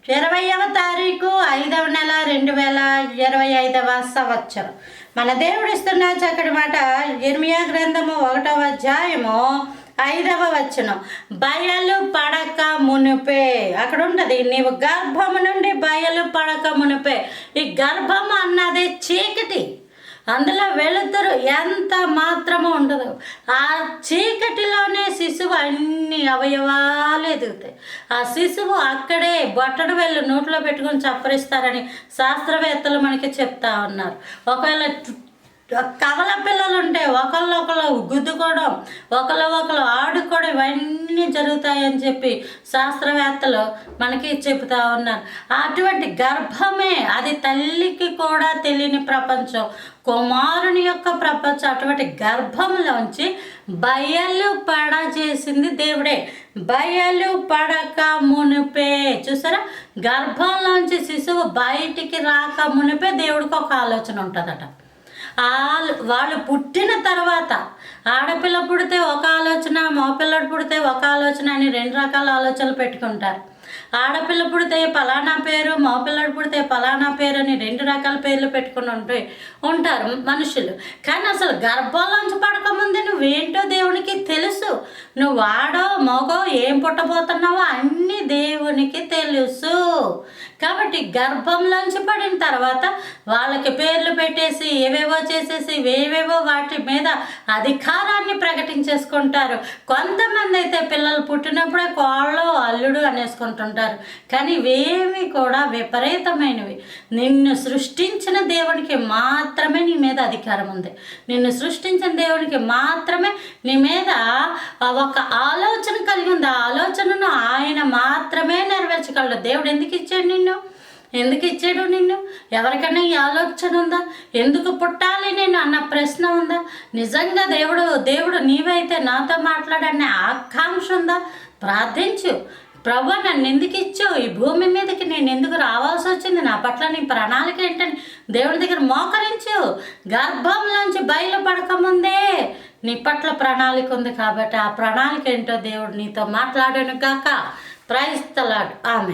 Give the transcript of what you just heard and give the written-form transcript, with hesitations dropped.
20వ తారీఖు 5వ నెల 2025వ సంవత్సరం. మన దేవుడు ఇస్తున్న చక్కటి మాట ఇర్మియా గ్రంథము 1వ అధ్యాయము 5వ వచనం. బయలు పడక మునిపే, అక్కడ ఉంటుంది, నీవు గర్భము నుండి బయలు పడక మునిపే. ఈ గర్భము అన్నది చీకటి, అందులో వెలుతురు ఎంత మాత్రము ఉండదు. ఆ చీకటిలోనే శిశువు అన్ని అవయవాలు ఎదుగుతాయి. ఆ శిశువు అక్కడే బొట్టడు వెళ్ళు నోట్లో పెట్టుకొని చప్పరిస్తారని శాస్త్రవేత్తలు మనకి చెప్తా ఉన్నారు. ఒకవేళ కవల పిల్లలు ఉంటే ఒకళ్ళు గుద్దుకోవడం, ఒకళ్ళు ఆడుకోవడం, ఇవన్నీ జరుగుతాయని చెప్పి శాస్త్రవేత్తలు మనకి చెబుతా ఉన్నారు. అటువంటి గర్భమే అది తల్లికి కూడా తెలియని ప్రపంచం, కుమారుని యొక్క ప్రపంచం. అటువంటి గర్భంలోంచి బయలు పడ చేసింది దేవుడే. బయలు పడక మునిపే, చూసారా, గర్భంలోంచి శిశువు బయటికి రాక మునిపే దేవుడికి ఒక ఆలోచన ఉంటుందట. వాళ్ళు పుట్టిన తర్వాత ఆడపిల్ల పుడితే ఒక ఆలోచన, మగపిల్లడు పుడితే ఒక ఆలోచన అని 2 రకాల ఆలోచనలు పెట్టుకుంటారు. ఆడపిల్ల పుడితే పలానా పేరు, మగపిల్లడు పుడితే పలానా పేరు అని 2 రకాల పేర్లు పెట్టుకుని ఉంటారు మనుషులు. కానీ అసలు గర్భంలోంచి పడకముందే నువ్వేంటో దేవునికి తెలుసు. నువ్వు ఆడో మగో ఏం పుట్టబోతున్నావో అన్నీ దేవునికి తెలుసు. కాబట్టి గర్భంలోంచి పడిన తర్వాత వాళ్ళకి పేర్లు పెట్టేసి ఏవేవో చేసేసి ఏవేవో వాటి మీద అధికారాన్ని ప్రకటించేసుకుంటారు. కొంతమంది అయితే పిల్లలు పుట్టినప్పుడే కోళ్ళు అల్లుడు అనేసుకుంటుంటారు. కానీ ఇవేమి కూడా విపరీతమైనవి. నిన్ను సృష్టించిన దేవునికి మాత్రమే నీ మీద అధికారం ఉంది. నిన్ను సృష్టించిన దేవునికి మాత్రమే నీ మీద ఒక ఆలోచన కలిగి ఉంది. ఆ ఆలోచనను ఆయన మాత్రమే నెరవేర్చగలడు. దేవుడు ఎందుకు ఇచ్చాడు నిన్ను? ఎందుకు ఇచ్చాడు నిన్ను? ఎవరికైనా ఈ ఆలోచన ఉందా? ఎందుకు పుట్టాలి నేను అన్న ప్రశ్న ఉందా? నిజంగా దేవుడు నీవైతే నాతో మాట్లాడనే ఆకాంక్ష ఉందా? ప్రార్థించు. ప్రభు, నన్ను ఎందుకు ఇచ్చావు? ఈ భూమి మీదకి నేను ఎందుకు రావాల్సి వచ్చింది? నా పట్ల నీ ప్రణాళిక ఏంటని దేవుడి దగ్గర మోకరించు. గర్భంలోంచి బయలుపడకముందే నీ పట్ల ప్రణాళిక ఉంది. కాబట్టి ఆ ప్రణాళిక ఏంటో దేవుడు నీతో మాట్లాడాను గాక. Praise the lord. ఆమేన్.